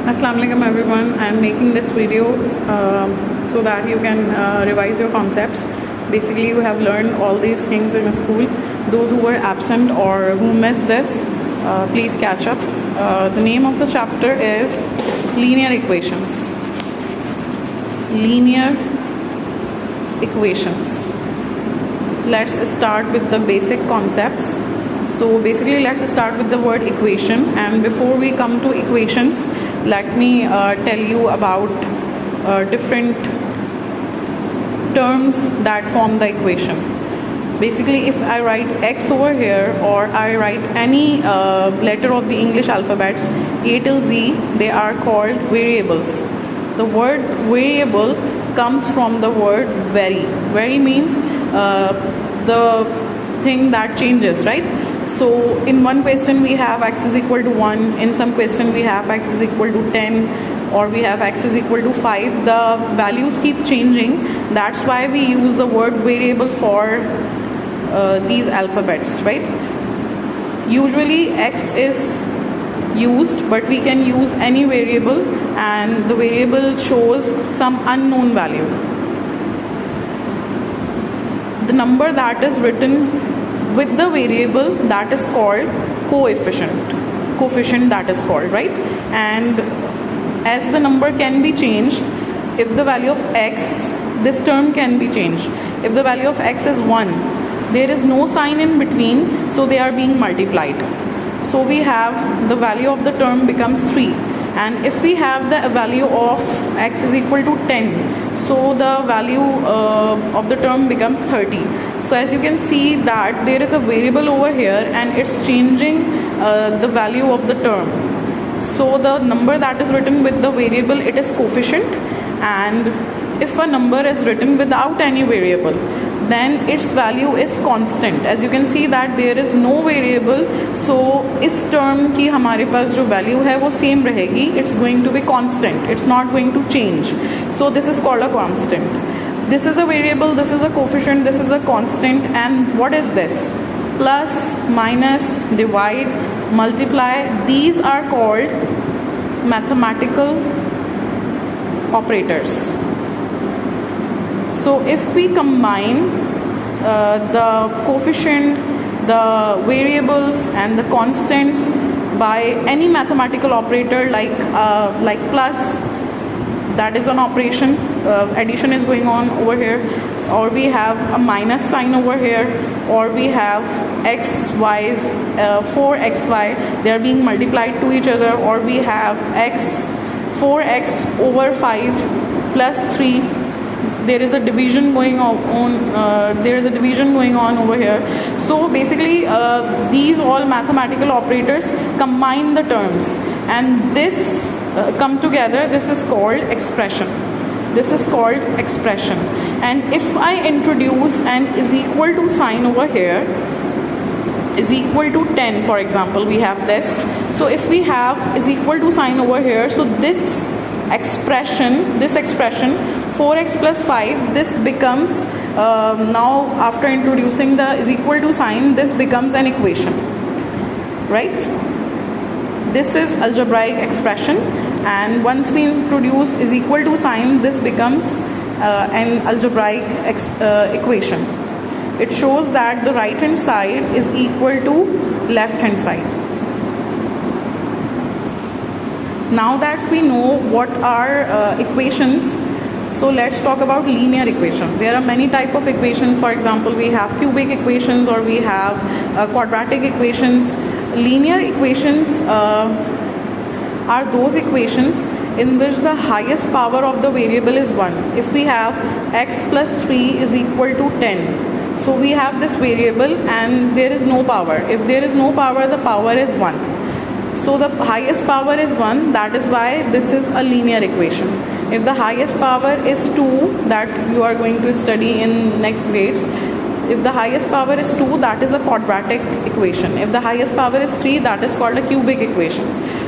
Assalamu alaikum everyone. I am making this video so that you can revise your concepts. Basically, you have learned all these things in a school. Those who were absent or who missed this, please catch up. The name of the chapter is linear equations. Linear equations. Let's start with the basic concepts. So basically, let's start with the word equation, and before we come to equations, let me tell you about different terms that form the equation. Basically, if I write x over here, or I write any letter of the English alphabets A till Z, they are called variables. The word variable comes from the word vary. Vary means the thing that changes, right? So in one question we have x is equal to 1, in some question we have x is equal to 10, or we have x is equal to 5. The values keep changing. That's why we use the word variable for these alphabets, right? Usually x is used, but we can use any variable, and the variable shows some unknown value. The number that is written with the variable, that is called coefficient that is called, right? And as the number can be changed, if the value of x, this term can be changed. If the value of x is 1, there is no sign in between, so they are being multiplied. So we have the value of the term becomes 3, and if we have the value of x is equal to 10, so the value of the term becomes 30. So as you can see that there is a variable over here, and it's changing the value of the term. So the number that is written with the variable, it is coefficient, and if a number is written without any variable, then its value is constant. As you can see that there is no variable, so इस term की हमारे पास जो value है वो same रहेगी. It's going to be constant. It's not going to change. So this is called a constant. This is a variable, this is a coefficient, this is a constant, and what is this? Plus, minus, divide, multiply. These are called mathematical operators. So if we combine the coefficient, the variables and the constants by any mathematical operator like plus, that is an operation, addition is going on over here, or we have a minus sign over here, or we have x, y, 4xy, they are being multiplied to each other, or we have 4x over 5 plus 3. There is a division going on. There is a division going on over here. So basically, these all mathematical operators combine the terms, and this come together. This is called expression. This is called expression. And if I introduce an is equal to sign over here, is equal to 10, for example, we have this. So if we have is equal to sign over here, so this expression 4x plus 5, this becomes now after introducing the is equal to sign, this becomes an equation, right? This is algebraic expression, and once we introduce is equal to sign, this becomes an algebraic equation. It shows that the right hand side is equal to left hand side. Now that we know what are equations, so let's talk about linear equations. There are many types of equations. For example, we have cubic equations, or we have quadratic equations. Linear equations are those equations in which the highest power of the variable is 1. If we have x plus 3 is equal to 10, so we have this variable and there is no power. If there is no power, the power is 1. So the highest power is 1, that is why this is a linear equation. If the highest power is 2, that you are going to study in next grades, if the highest power is 2, that is a quadratic equation. If the highest power is 3, that is called a cubic equation.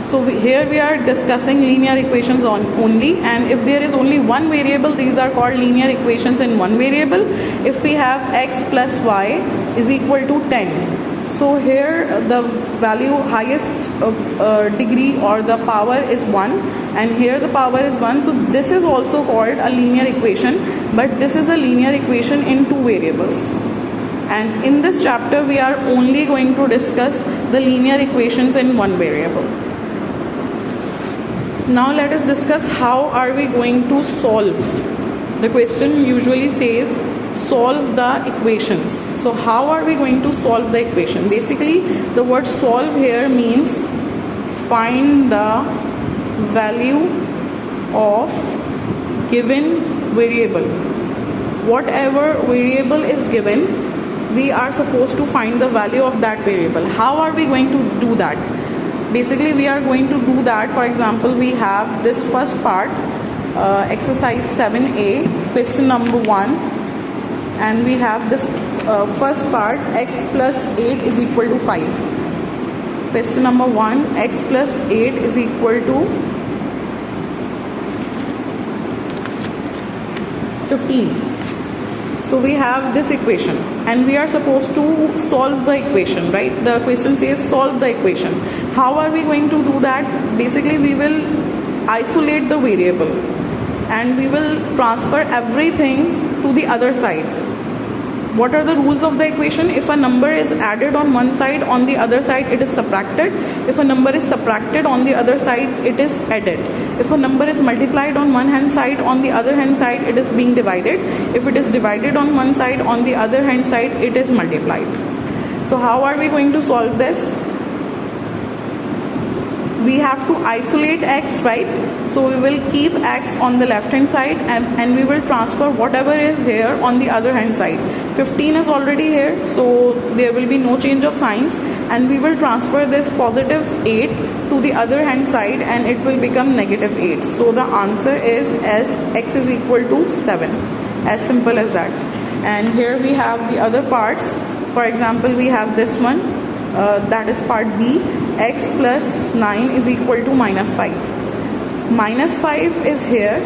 So here we are discussing linear equations only, and if there is only one variable, these are called linear equations in one variable. If we have x plus y is equal to 10, So here the value highest degree or the power is 1, and here the power is 1. So this is also called a linear equation, but this is a linear equation in 2 variables. And in this chapter we are only going to discuss the linear equations in 1 variable. Now let us discuss how are we going to solve. The question usually says solve the equations. So how are we going to solve the equation? Basically the word solve here means find the value of given variable. Whatever variable is given, we are supposed to find the value of that variable. How are we going to do that? Basically we are going to do that. For example, we have this first part, exercise 7a, question number 1, and we have this first part, x plus 8 is equal to 5. Question number 1, x plus 8 is equal to 15. So we have this equation and we are supposed to solve the equation, right? The question says solve the equation. How are we going to do that? Basically we will isolate the variable and we will transfer everything to the other side. What are the rules of the equation? If a number is added on one side, on the other side it is subtracted. If a number is subtracted, on the other side it is added. If a number is multiplied on one hand side, on the other hand side it is being divided. If it is divided on one side, on the other hand side it is multiplied. So how are we going to solve this? We have to isolate x, right? So we will keep x on the left hand side and we will transfer whatever is here on the other hand side. 15 is already here, so there will be no change of signs, and we will transfer this positive 8 to the other hand side and it will become negative 8. So the answer is as x is equal to 7. As simple as that. And here we have the other parts. For example, we have this one, that is part B, x plus 9 is equal to minus 5. Minus 5 is here.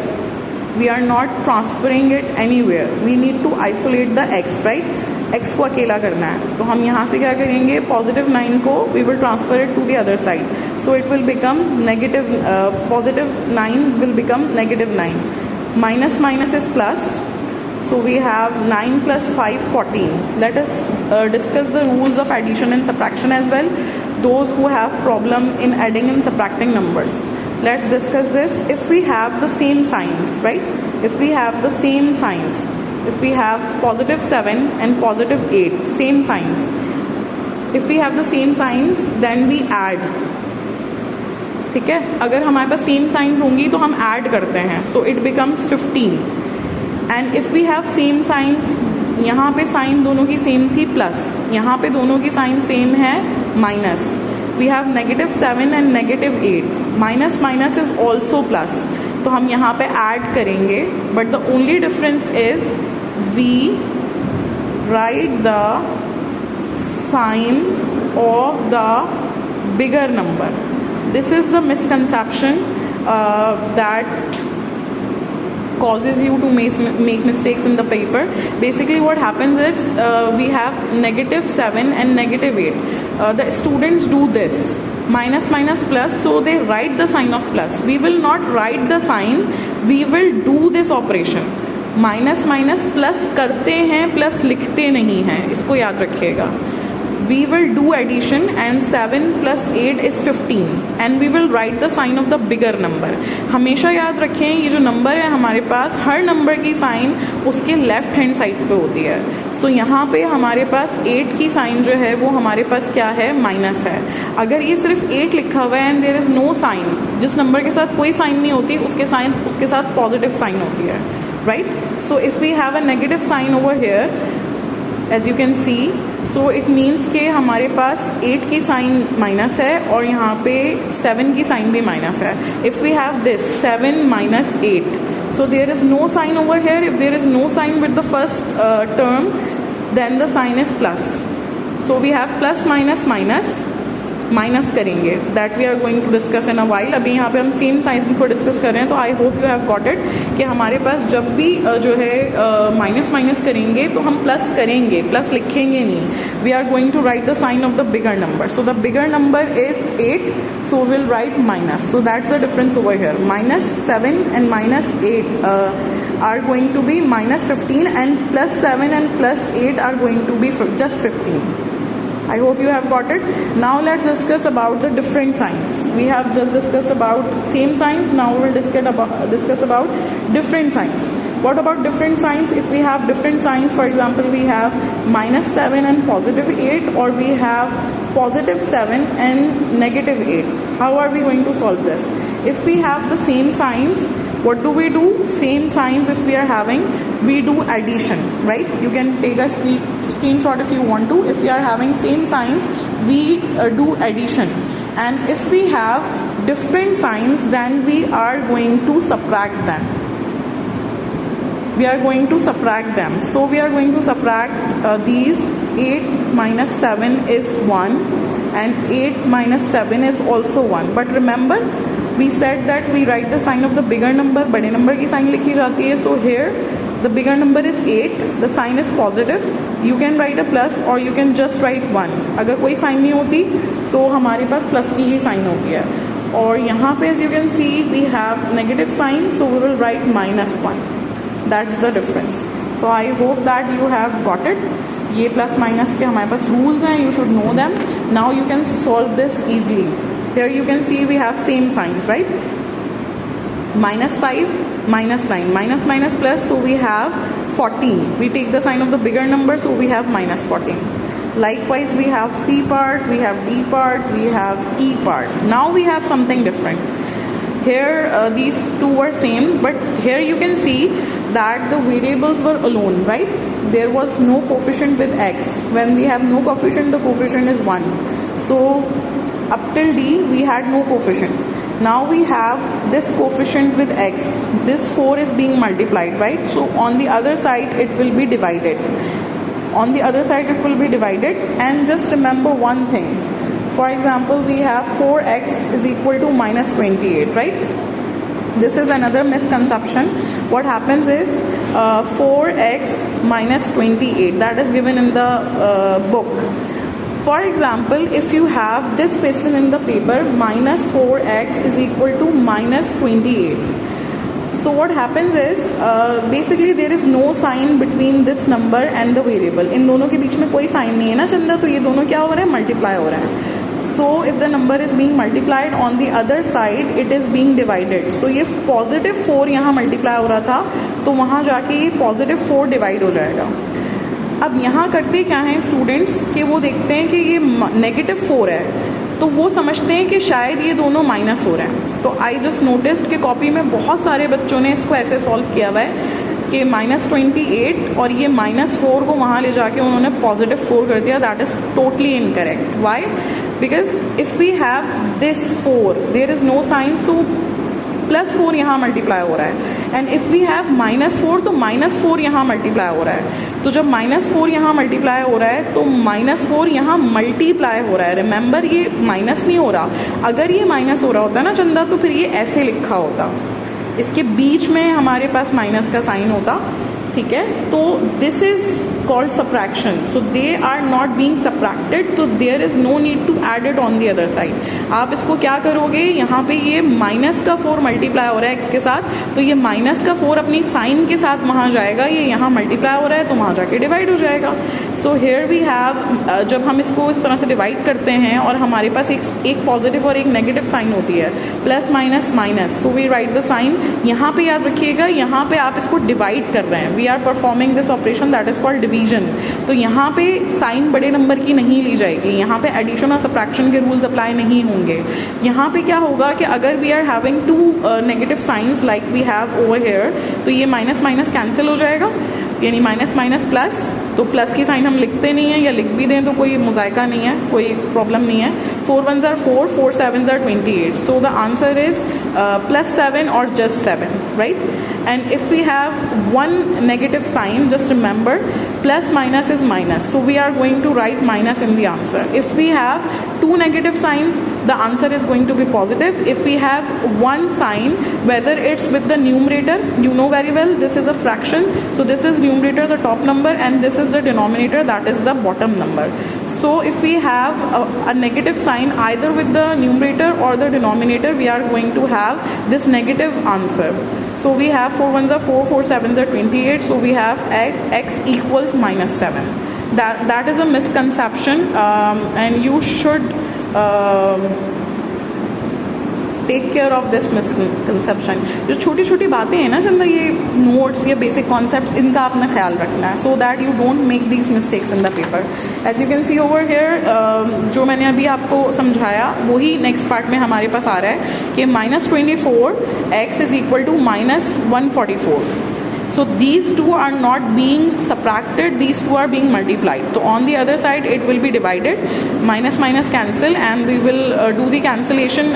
We are not transferring it anywhere. We need to isolate the x, right? x को अकेला करना है, तो हम यहाँ से क्या करेंगे? Positive 9 को we will transfer it to the other side. So it will become negative, positive 9 will become negative 9. Minus minus is plus. So we have 9 plus 5, 14. Let us discuss the rules of addition and subtraction as well. Those who have problem in adding and subtracting numbers. Let's discuss this. If we have the same signs, right? If we have the same signs, if we have positive 7 and positive 8, same signs. If we have the same signs, then we add. ठीक है? अगर हमारे पास same signs होंगी तो हम add करते हैं. So it becomes 15. And if we have same signs, यहाँ पे साइन दोनों की सेम थी प्लस, यहाँ पे दोनों की साइन सेम है minus. We have negative 7 and negative 8. Minus minus is also plus, तो हम यहाँ पे ऐड करेंगे. But the only difference is we write the sign of the bigger number. This is the misconception that causes you to make mistakes in the paper. Basically what happens is we have negative 7 and negative 8. The students do this, minus minus plus, so they write the sign of plus. We will not write the sign, we will do this operation. Minus minus plus करते हैं, plus लिखते नहीं हैं, इसको याद रखिएगा. We will do addition and 7 plus 8 is 15 and we will write the sign of the bigger number. हमेशा याद रखें ये जो नंबर है हमारे पास, हर नंबर की साइन उसके लेफ्ट हैंड साइड पे होती है. सो यहाँ पे हमारे पास 8 की साइन जो है वो हमारे पास क्या है? माइनस है. अगर ये सिर्फ 8 लिखा हुआ है and there is no sign, जिस नंबर के साथ कोई साइन नहीं होती उसके साथ पॉजिटिव साइन होती है, right? So if we have a negative sign over here, as you can see, so it means कि हमारे पास 8 की साइन माइनस है और यहाँ पे 7 की साइन भी माइनस है. If we have this 7 minus 8, so there is no sign over here. If there is no sign with the first term, then the sign is plus. So we have plus minus minus minus करेंगे, that we are going to discuss in a while. अभी यहाँ पे हम same science को discuss कर रहे हैं, तो I hope you have got it कि हमारे पास जब भी जो है माइनस माइनस करेंगे तो हम प्लस करेंगे, प्लस लिखेंगे नहीं। We are going to write the sign of the bigger number, so the bigger number is 8, so we'll write minus. So that's the difference over here. Minus 7 and minus 8 are going to be minus 15, and plus 7 and plus 8 are going to be just 15. I hope you have got it. Now let's discuss about the different signs. We have just discussed about same signs. Now we will discuss about different signs. What about different signs? If we have different signs, for example, we have minus 7 and positive 8, or we have positive 7 and negative 8. How are we going to solve this? If we have the same signs, what do we do? Same signs if we are having, we do addition, right? You can take a screenshot if you want to. If we are having same signs, we do addition. And if we have different signs, then we are going to subtract them. We are going to subtract them. So we are going to subtract these. 8 minus 7 is 1, and 8 minus 7 is also 1. But remember, we said that we write the sign of the bigger number, बड़े number की sign लिखी जाती है. So here the bigger number is 8, the sign is positive. You can write a plus or you can just write 1. अगर कोई sign नहीं होती तो हमारे पास प्लस की ही साइन होती है. और यहाँ पे as you can see we have negative sign, so we will write minus 1. That's the difference. So I hope that you have got it. ये प्लस माइनस के हमारे पास रूल्स हैं, you should know them. Now you can solve this easily. Here you can see we have same signs, right? Minus 5, minus 9, minus minus plus, so we have 14. We take the sign of the bigger number, so we have minus 14. Likewise, we have C part, we have D part, we have E part. Now we have something different. Here these two were same, but here you can see that the variables were alone, right? There was no coefficient with x. When we have no coefficient, the coefficient is 1. So up till D we had no coefficient. Now we have this coefficient with x. This 4 is being multiplied, right? So on the other side it will be divided. On the other side it will be divided. And just remember one thing. For example, we have 4x is equal to minus 28, right? This is another misconception. What happens is 4x minus 28, that is given in the book. For example, if you have this question in the paper, minus 4x is equal to minus 28. So what happens is basically there is no sign between this number and the variable. इन दोनों के बीच में कोई sign नहीं है ना चंदा, तो ये दोनों क्या हो रहा है, मल्टीप्लाई हो रहा है. So if the number is being multiplied, on the other side it is being divided. So ये positive 4 यहाँ multiply हो रहा था, तो वहाँ जाके ये positive 4 divide हो जाएगा. अब यहाँ करते क्या हैं स्टूडेंट्स कि वो देखते हैं कि ये नेगेटिव 4 है, तो वो समझते हैं कि शायद ये दोनों माइनस हो रहे हैं. तो आई जस्ट नोटिस्ड कि कॉपी में बहुत सारे बच्चों ने इसको ऐसे सॉल्व किया हुआ है कि माइनस 28 और ये माइनस 4 को वहाँ ले जाके उन्होंने पॉजिटिव 4 कर दिया. That is totally incorrect. Why? Because if we have this 4, there is no sign, तो प्लस 4 यहाँ मल्टीप्लाई हो रहा है. And if we have minus 4, तो माइनस 4 यहाँ मल्टीप्लाई हो रहा है. तो जब माइनस 4 यहाँ मल्टीप्लाई हो रहा है तो माइनस 4 यहाँ मल्टीप्लाई हो रहा है. रिमेंबर, ये माइनस नहीं हो रहा. अगर ये माइनस हो रहा होता ना चंदा, तो फिर ये ऐसे लिखा होता, इसके बीच में हमारे पास माइनस का साइन होता. ठीक है, तो this is called subtraction. So they are not being subtracted, so there is no need to add it on the other side. आप इसको क्या करोगे, यहाँ पे ये माइनस का 4 मल्टीप्लाई हो रहा है x के साथ, तो ये माइनस का 4 अपनी साइन के साथ वहाँ जाएगा, ये यहाँ मल्टीप्लाई हो रहा है तो वहाँ जाके डिवाइड हो जाएगा. सो हेयर वी हैव, जब हम इसको इस तरह से डिवाइड करते हैं और हमारे पास एक पॉजिटिव और एक नेगेटिव साइन होती है, plus minus minus, so we write the sign. यहाँ पे याद रखिएगा, यहाँ पे आप इसको डिवाइड कर रहे हैं. We are performing this operation that is called division. तो यहाँ पे साइन बड़े नंबर की नहीं ली जाएगी. यहाँ पे एडिशन और सब्ट्रैक्शन के रूल्स अप्लाई नहीं होंगे. यहाँ पे क्या होगा कि अगर we are having 2 negative signs like we have over here, तो ये माइनस माइनस कैंसिल हो जाएगा, यानी माइनस माइनस प्लस. तो प्लस की साइन हम लिखते नहीं है, या लिख भी दें तो कोई मुजायका नहीं है, कोई प्रॉब्लम नहीं है. 4 1s are 4, 4 7s are 28. So the answer is plus 7 or just 7, right? And if we have one negative sign, just remember plus minus is minus. So we are going to write minus in the answer. If we have 2 two negative signs, the answer is going to be positive. If we have one sign, whether it's with the numerator, you know very well this is a fraction, so this is numerator, the top number, and this is the denominator, that is the bottom number. So if we have a negative sign either with the numerator or the denominator, we are going to have this negative answer. So we have 4 1s are 4, 4 7s are 28, so we have x equals -7. That is a misconception, and you should take care of this misconception. जो छोटी छोटी बातें हैं ना चंदा, ये notes, ये basic concepts, इनका अपना ख्याल रखना है, so that you don't make these mistakes in the paper. As you can see over here, जो मैंने अभी आपको समझाया वही नेक्स्ट पार्ट में हमारे पास आ रहा है कि -24 x is equal to -144. So these two are not being subtracted, these two are being multiplied. So on the other side it will be divided, minus minus cancel, and we will do the cancellation.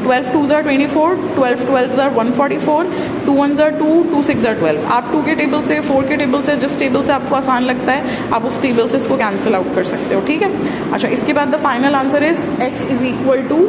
12 2s are 24, 12 12s are 144, 2 1s are 2, 2 6 are 12. आप 2 के table से, 4 के table से, जिस table से आपको आसान लगता है आप उस टेबल से इसको कैंसिल आउट कर सकते हो. ठीक है. अच्छा, इसके बाद the final answer is x is equal to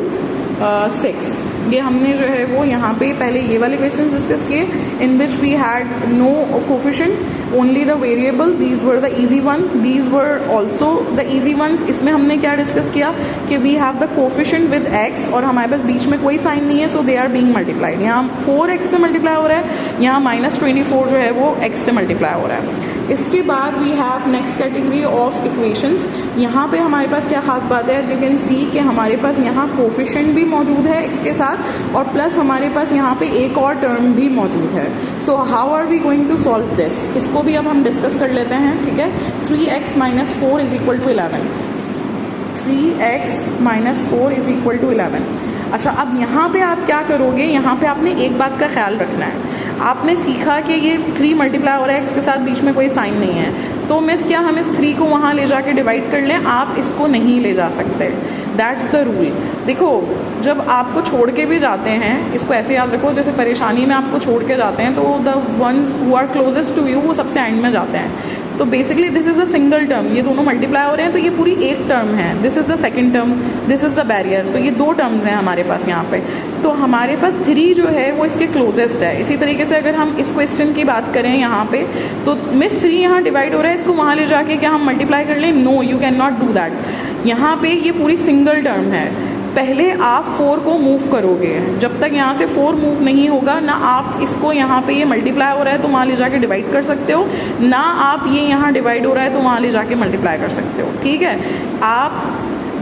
6. ये हमने जो है वो यहाँ पे पहले ये वाले क्वेश्चन डिस्कस किए, in which we had no coefficient, only the variable. These were the easy one, these were also the easy ones. इसमें हमने क्या डिस्कस किया कि we have the coefficient with x और हमारे पास बीच में कोई साइन नहीं है, सो दे आर बीइंग मल्टीप्लाइड. यहाँ 4x से मल्टीप्लाई हो रहा है, यहाँ -24 जो है वो x से मल्टीप्लाई हो रहा है. इसके बाद we have next category of equations. यहाँ पे हमारे पास क्या खास बात है, एज यू कैन सी कि हमारे पास यहाँ कोफिशिएंट भी मौजूद है x के साथ, और प्लस हमारे पास यहाँ पे एक और टर्म भी मौजूद है. So how are we going to solve this, इसको भी अब हम डिस्कस कर लेते हैं. ठीक है. 3x - 4 is equal to 11. 3x - 4 is equal to 11. अच्छा, अब यहाँ पे आप क्या करोगे, यहाँ पे आपने एक बात का ख्याल रखना है. आपने सीखा कि ये 3 मल्टीप्लाई हो रहा है x के साथ, बीच में कोई साइन नहीं है, तो मिस क्या हम इस 3 को वहाँ ले जाके डिवाइड कर लें? आप इसको नहीं ले जा सकते. That's the rule. देखो, जब आपको छोड़ के भी जाते हैं, इसको ऐसे याद रखो, जैसे परेशानी में आपको छोड़ के जाते हैं तो the ones who are closest to you वो सबसे एंड में जाते हैं. तो basically this is a single term, ये दोनों मल्टीप्लाई हो रहे हैं तो ये पूरी एक टर्म है. This is the second term, this is the barrier. तो ये 2 टर्म्स हैं हमारे पास यहाँ पे. तो हमारे पास 3 जो है वो इसके क्लोजेस्ट है. इसी तरीके से अगर हम इस क्वेश्चन की बात करें यहाँ पे, तो मिस 3 यहाँ डिवाइड हो रहा है, इसको वहाँ ले जाके क्या हम मल्टीप्लाई कर लें? No, you can not do that. यहाँ पे ये पूरी सिंगल टर्म है. पहले आप 4 को मूव करोगे, जब तक यहाँ से 4 मूव नहीं होगा ना आप इसको यहाँ पे ये मल्टीप्लाई हो रहा है तो वहाँ ले जाके डिवाइड कर सकते हो, ना आप ये यहाँ डिवाइड हो रहा है तो वहाँ ले जाके मल्टीप्लाई कर सकते हो. ठीक है. आप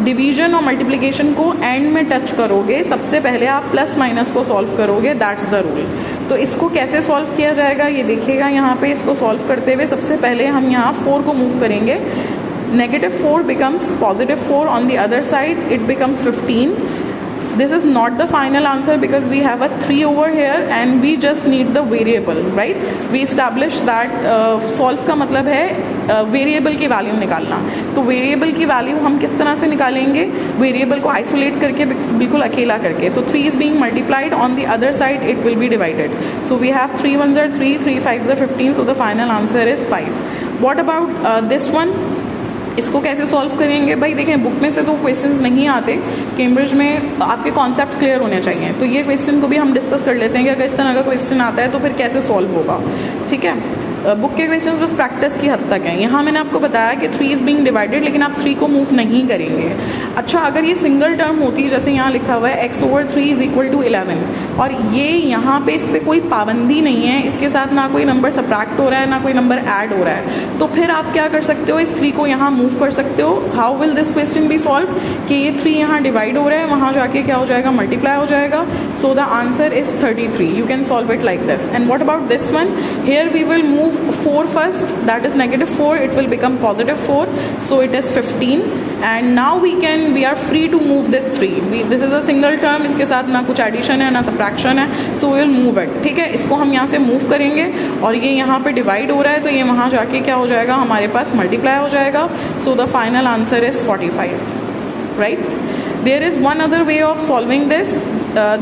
डिवीजन और मल्टीप्लिकेशन को एंड में टच करोगे, सबसे पहले आप प्लस माइनस को सॉल्व करोगे. That's the rule. तो इसको कैसे सॉल्व किया जाएगा ये देखिएगा. यहाँ पे इसको सॉल्व करते हुए सबसे पहले हम यहाँ 4 को मूव करेंगे. -4 becomes +4 on the other side, it becomes 15. This is not the final answer because we have a 3 over here and we just need the variable, right? We established that solve का मतलब है variable की value निकालना. तो variable की value हम किस तरह से निकालेंगे? वेरिएबल को आइसोलेट करके, बिल्कुल अकेला करके. सो 3 is being multiplied, on the other side it will be divided. So we have 3 1s are 3, 3 5s are 15, so the final answer is 5. What about this one? इसको कैसे सॉल्व करेंगे? भाई देखें, बुक में से तो क्वेश्चंस नहीं आते, कैम्ब्रिज में आपके कॉन्सेप्ट क्लियर होने चाहिए. तो ये क्वेश्चन को भी हम डिस्कस कर लेते हैं कि अगर इस तरह का क्वेश्चन आता है तो फिर कैसे सॉल्व होगा. ठीक है. बुक के क्वेश्चंस बस प्रैक्टिस की हद तक हैं. यहाँ मैंने आपको बताया कि 3 इज बीइंग डिवाइडेड, लेकिन आप 3 को मूव नहीं करेंगे. अच्छा, अगर ये सिंगल टर्म होती, जैसे यहाँ लिखा हुआ है x/3 इज इक्वल टू 11, और ये यहाँ पे इस पर कोई पाबंदी नहीं है, इसके साथ ना कोई नंबर सब्ट्रैक्ट हो रहा है ना कोई नंबर ऐड हो रहा है, तो फिर आप क्या कर सकते हो? इस 3 को यहाँ मूव कर सकते हो. How will this question be solve? कि ये 3 यहाँ डिवाइड हो रहा है, वहाँ जाके क्या हो जाएगा? मल्टीप्लाई हो जाएगा. So the answer is 33. You can solve it like this. And what about this one? Here we will move 4 first, that is -4, it will become +4, so it is 15. And now we are free to move this 3. This is a single term, इसके साथ ना कुछ addition है ना subtraction है, so we will move it. ठीक है. इसको हम यहाँ से मूव करेंगे और ये यहाँ पे डिवाइड हो रहा है तो ये वहाँ जाके क्या हो जाएगा? हमारे पास मल्टीप्लाई हो जाएगा. so the final answer is 45. right? There is one other way of solving this.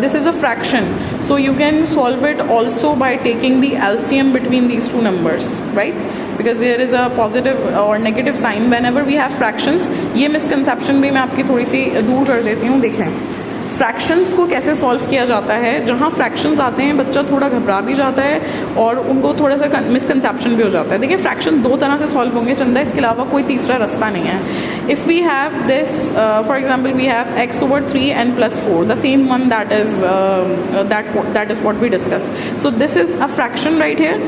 This is a fraction, so you can solve it also by taking the LCM between these two numbers, right? Because because there is a positive or negative sign whenever we have fractions. ये misconception भी मैं आपकी थोड़ी सी दूर कर देती हूँ. देखें फ्रैक्शंस को कैसे सॉल्व किया जाता है. जहाँ फ्रैक्शंस आते हैं बच्चा थोड़ा घबरा भी जाता है और उनको थोड़ा सा मिसकंसेप्शन भी हो जाता है. देखिए फ्रैक्शन दो तरह से सॉल्व होंगे चंदा, इसके अलावा कोई तीसरा रास्ता नहीं है. If we have this for example we have x/3 and +4, the same one that is what we discuss. So this is a fraction right here.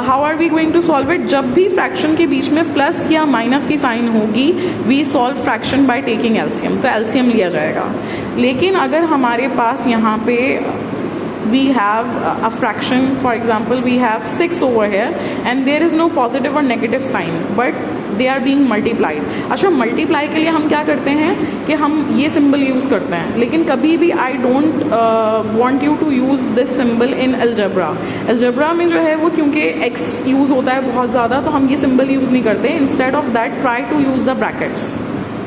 How are we going to solve it. जब भी fraction के बीच में plus या minus की sign होगी we solve fraction by taking LCM. तो LCM लिया जाएगा. लेकिन अगर हमारे पास यहाँ पे we have a fraction, for example we have 6 over here and there is no positive or negative sign but they are being multiplied. अच्छा मल्टीप्लाई के लिए हम क्या करते हैं कि हम ये सिंबल यूज़ करते हैं, लेकिन कभी भी I don't want you to use this symbol in algebra. Algebra में जो है वो क्योंकि x यूज़ होता है बहुत ज़्यादा तो हम ये सिंबल यूज़ नहीं करते. Instead of that try to use the brackets.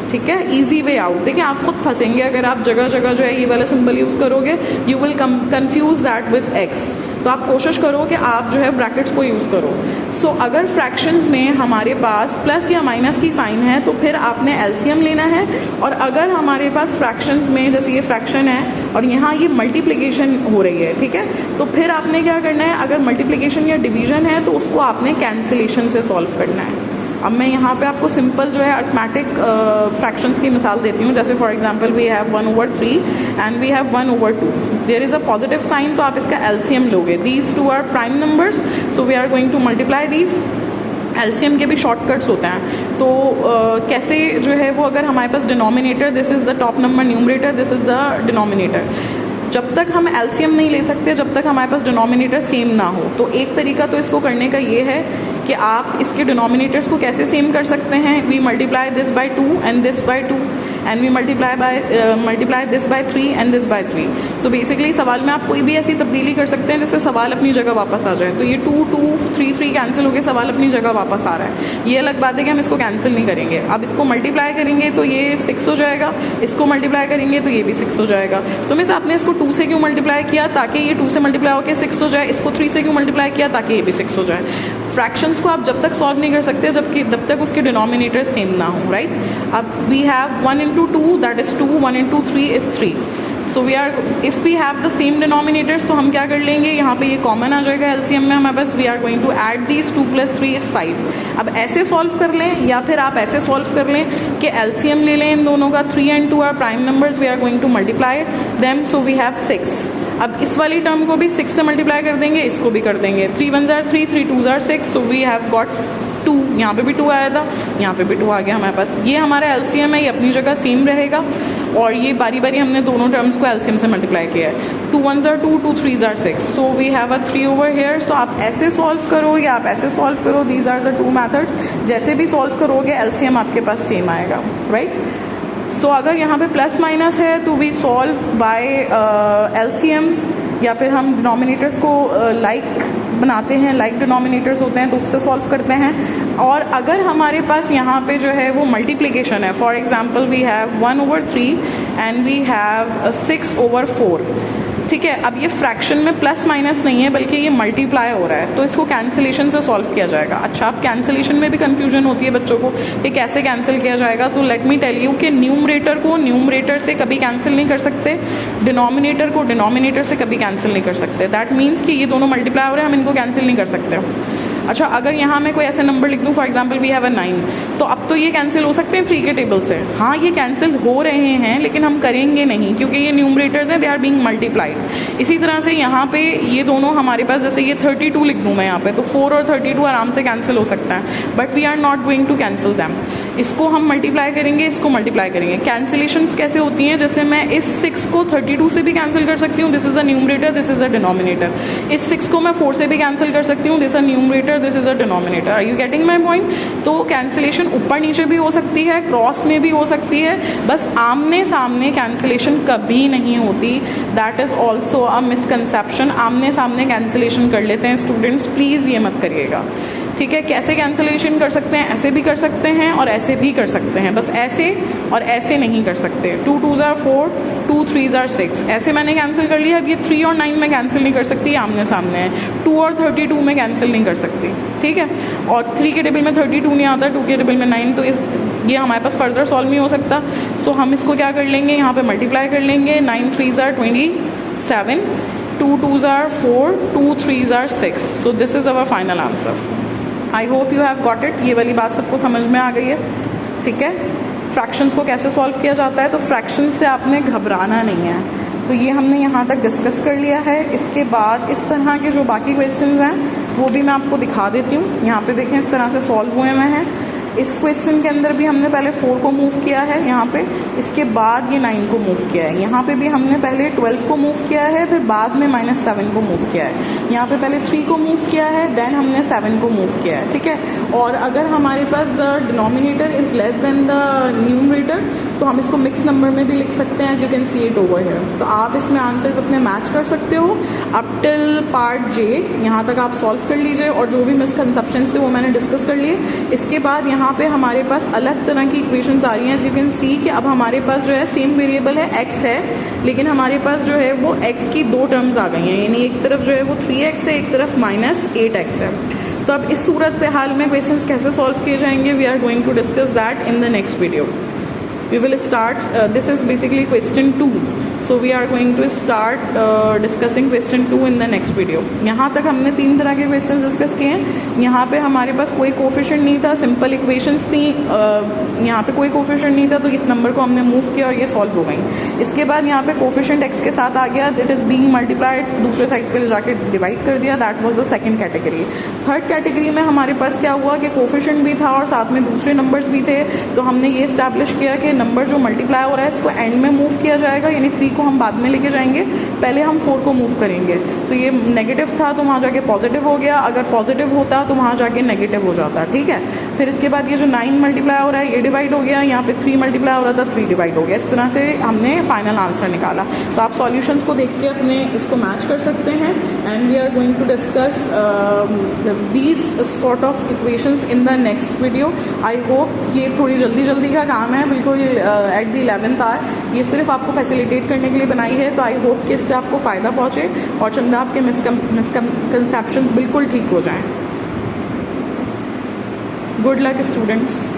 ठीक है, इजी वे आउट. देखिए आप खुद फंसेंगे अगर आप जगह जगह जो है ये वाला सिंबल यूज़ करोगे. You will confuse that with x. तो आप कोशिश करो कि आप जो है ब्रैकेट्स को यूज़ करो. सो अगर फ्रैक्शंस में हमारे पास प्लस या माइनस की साइन है तो फिर आपने एलसीएम लेना है. और अगर हमारे पास फ्रैक्शंस में जैसे ये फ्रैक्शन है और यहाँ ये मल्टीप्लिकेशन हो रही है, ठीक है, तो फिर आपने क्या करना है. अगर मल्टीप्लिकेशन या डिवीजन है तो उसको आपने कैंसिलेशन से सॉल्व करना है. अब मैं यहाँ पे आपको सिंपल जो है अर्थमेटिक फ्रैक्शंस की मिसाल देती हूँ. जैसे for example we have 1/3 and we have 1/2. There is a positive sign तो आप इसका एलसीएम लोगे. These two are prime numbers so we are going to multiply these. LCM के भी शॉर्टकट्स होते हैं. तो कैसे जो है वो अगर हमारे पास denominator this is the top number, numerator this is the denominator. जब तक हम एलसीएम नहीं ले सकते जब तक हमारे पास डिनोमिनेटर सेम ना हो. तो एक तरीका तो इसको करने का ये है कि आप इसके डिनोमिनेटर्स को कैसे सेम कर सकते हैं. We multiply this by 2 and this by 2 and we multiply this by 3 and this by 3. So basically सवाल में आप कोई भी ऐसी तब्दीली कर सकते हैं जिससे सवाल अपनी जगह वापस आ जाए. तो ये 2 2 3 3 कैंसिल होकर सवाल अपनी जगह वापस आ रहा है. ये अलग बात है कि हम इसको कैंसिल नहीं करेंगे. अब इसको मल्टीप्लाई करेंगे तो ये 6 हो जाएगा. इसको मल्टीप्लाई करेंगे तो ये भी 6 हो जाएगा. तो मिस आपने इसको 2 से क्यों मल्टीप्लाई किया ताकि ये 2 से मल्टीप्लाई होकर 6 हो जाए. इसको 3 से क्यों मल्टीप्लाई किया ताकि ये भी 6 हो जाए. फ्रैक्शंस को आप जब तक सॉल्व नहीं कर सकते जब तक उसके डिनोमिनेटर सेम ना हो. राइट. अब we have 1 into 2 that is 2, 1 into 3 is 3. So we are if we have the same denominators तो हम क्या कर लेंगे, यहाँ पे ये कॉमन आ जाएगा एलसीएम में हमारे पास. We are going to add these 2 + 3 is 5. अब ऐसे सॉल्व कर लें या फिर आप ऐसे सॉल्व कर लें कि एलसीएम ले लें इन दोनों का. 3 and 2 are prime numbers. We are going to multiply them. So we have 6. अब इस वाली टर्म को भी 6 से मल्टीप्लाई कर देंगे, इसको भी कर देंगे. 3 1s are 3, 3 2s are 6. So we have got 2. यहाँ पे भी 2 आया था, यहाँ पे भी 2 आ गया हमारे पास. ये हमारा एलसीएम है, ये अपनी जगह सेम रहेगा. और ये बारी बारी हमने दोनों टर्म्स को एलसीएम से मल्टीप्लाई किया है. 2 1s are 2, 2 3s are 6. So we have a 3 over here. सो आप ऐसे सॉल्व करो या आप ऐसे सॉल्व करो. These are the 2 methods. जैसे भी सॉल्व करोगे एलसीएम आपके पास सेम आएगा. राइट. सो अगर यहाँ पे प्लस माइनस है तो वी सॉल्व बाय एलसीएम या फिर हम डिनोमिनेटर्स को लाइक बनाते हैं, लाइक डिनोमिनेटर्स होते हैं तो उससे सॉल्व करते हैं. और अगर हमारे पास यहाँ पे जो है वो मल्टीप्लिकेशन है, for example we have 1/3 and we have 6/4. ठीक है. अब ये फ्रैक्शन में प्लस माइनस नहीं है बल्कि ये मल्टीप्लाई हो रहा है तो इसको कैंसिलेशन से सॉल्व किया जाएगा. अच्छा, अब कैंसिलेशन में भी कंफ्यूजन होती है बच्चों को कि कैसे कैंसिल किया जाएगा. तो लेट मी टेल यू कि न्यूमरेटर को न्यूमरेटर से कभी कैंसिल नहीं कर सकते, डिनोमिनेटर को डिनोमिनेटर से कभी कैंसिल नहीं कर सकते. दैट मीन्स कि ये दोनों मल्टीप्लाई हो रहे हैं, हम इनको कैंसिल नहीं कर सकते. अच्छा, अगर यहाँ मैं कोई ऐसे नंबर लिख दूँ, for example we have a 9, तो अब तो ये कैंसिल हो सकते हैं 3 के टेबल से. हाँ, ये कैंसिल हो रहे हैं लेकिन हम करेंगे नहीं क्योंकि ये न्यूमरेटर्स हैं, दे आर बीइंग मल्टीप्लाइड. इसी तरह से यहाँ पे ये दोनों हमारे पास, जैसे ये 32 लिख दूँ मैं यहाँ पे, तो 4 और 32 आराम से कैंसिल हो सकता है. But we are not going to cancel them. इसको हम मल्टीप्लाई करेंगे, इसको मल्टीप्लाई करेंगे. कैंसिलेशंस कैसे होती हैं, जैसे मैं इस 6 को 32 से भी कैंसिल कर सकती हूँ, this is a numerator, this is a denominator. इस 6 को मैं 4 से भी कैंसिल कर सकती हूँ, this a numerator, this is a denominator. Are you getting my point. तो कैंसिलेशन ऊपर नीचे भी हो सकती है, क्रॉस में भी हो सकती है, बस आमने सामने कैंसिलेशन कभी नहीं होती. That is also a misconception. आमने सामने कैंसिलेशन कर लेते हैं स्टूडेंट्स, प्लीज़ ये मत करिएगा. ठीक है। कैसे कैंसिलेशन कर सकते हैं? ऐसे भी कर सकते हैं और ऐसे भी कर सकते हैं, बस ऐसे और ऐसे नहीं कर सकते। 2 2s are 4, 2 3s are 6, ऐसे मैंने कैंसिल कर लिया। अब ये 3 और 9 में कैंसिल नहीं कर सकती, आमने सामने है। 2 और 32 में कैंसिल नहीं कर सकती, ठीक है। और 3 के टेबल में 32 नहीं आता, 2 के टेबल में 9, तो ये हमारे पास फर्दर सॉल्व नहीं हो सकता। सो हम इसको क्या कर लेंगे, यहाँ पे मल्टीप्लाई कर लेंगे। 9 3s are 27, 2 2s are 4, 2 3s are 6। So this is our final answer. I hope you have got it. ये वाली बात सबको समझ में आ गई है, ठीक है। फ्रैक्शंस को कैसे सॉल्व किया जाता है, तो फ्रैक्शंस से आपने घबराना नहीं है। तो ये हमने यहाँ तक डिस्कस कर लिया है। इसके बाद इस तरह के जो बाकी क्वेश्चंस हैं वो भी मैं आपको दिखा देती हूँ। यहाँ पे देखें, इस तरह से सॉल्व हुए हुए हैं। इस क्वेश्चन के अंदर भी हमने पहले 4 को मूव किया है यहाँ पे, इसके बाद ये 9 को मूव किया है। यहाँ पे भी हमने पहले 12 को मूव किया है, फिर बाद में -7 को मूव किया है। यहाँ पे पहले 3 को मूव किया है, देन हमने 7 को मूव किया है, ठीक है। और अगर हमारे पास the denominator is less than the numerator, तो हम इसको मिक्स नंबर में भी लिख सकते हैं, as you can see it over here. तो आप इसमें आंसर्स अपने मैच कर सकते हो अप टिल पार्ट जे। यहाँ तक आप सॉल्व कर लीजिए और जो भी मिसकंसेप्शंस थे वो मैंने डिस्कस कर लिए। इसके बाद यहाँ पे हमारे पास अलग तरह की इक्वेशंस आ रही हैं, एज यू कैन सी कि अब हमारे पास जो है सेम वेरिएबल है x है, लेकिन हमारे पास जो है वो x की 2 टर्म्स आ गई हैं। यानी एक तरफ जो है वो 3x है, एक तरफ -8x है। तो अब इस सूरत पे हाल में क्वेश्चंस कैसे सॉल्व किए जाएंगे, we are going to discuss that in the next video. We will start, this is basically question 2, so we are going to start discussing question 2 in the next video। यहाँ तक हमने 3 तरह के questions discuss किए हैं। यहाँ पे हमारे पास कोई कोफिशिएंट नहीं था, सिंपल इक्वेशंस थी। यहाँ पे कोई कोफिशिएंट नहीं था, तो इस नंबर को हमने मूव किया और ये सॉल्व हो गई। इसके बाद यहाँ पे कोफिशिएंट x के साथ आ गया, दैट इज बीइंग मल्टीप्लाइड, दूसरे साइड पे ले जाके डिवाइड कर दिया, that was the second category. Third category में हमारे पास क्या हुआ कि कोफिशिएंट भी था और साथ में दूसरे नंबर्स भी थे। तो हमने ये इस्टेब्लिश किया कि नंबर जो मल्टीप्लाई हो रहा है इसको एंड में मूव किया जाएगा, यानी 3 को हम बाद में लेके जाएंगे, पहले हम 4 को मूव करेंगे। सो ये नेगेटिव था तो वहाँ जाके पॉजिटिव हो गया, अगर पॉजिटिव होता तो वहाँ जाके नेगेटिव हो जाता, ठीक है। फिर इसके बाद ये जो 9 मल्टीप्लाई हो रहा है ये डिवाइड हो गया, यहाँ पे 3 मल्टीप्लाई हो रहा था 3 डिवाइड हो गया। इस तरह से हमने फाइनल आंसर निकाला। तो आप सॉल्यूशंस को देख के अपने इसको मैच कर सकते हैं, and we are going to discuss these sort of equations in the next video. I hope ये थोड़ी जल्दी का काम है, बिल्कुल एट द 11th आवर। ये सिर्फ आपको फैसिलिटेट करने के लिए बनाई है, तो आई होप कि इससे आपको फ़ायदा पहुँचे और चंदा आपके मिसकंसेप्शंस बिल्कुल ठीक हो जाएं। Good luck students.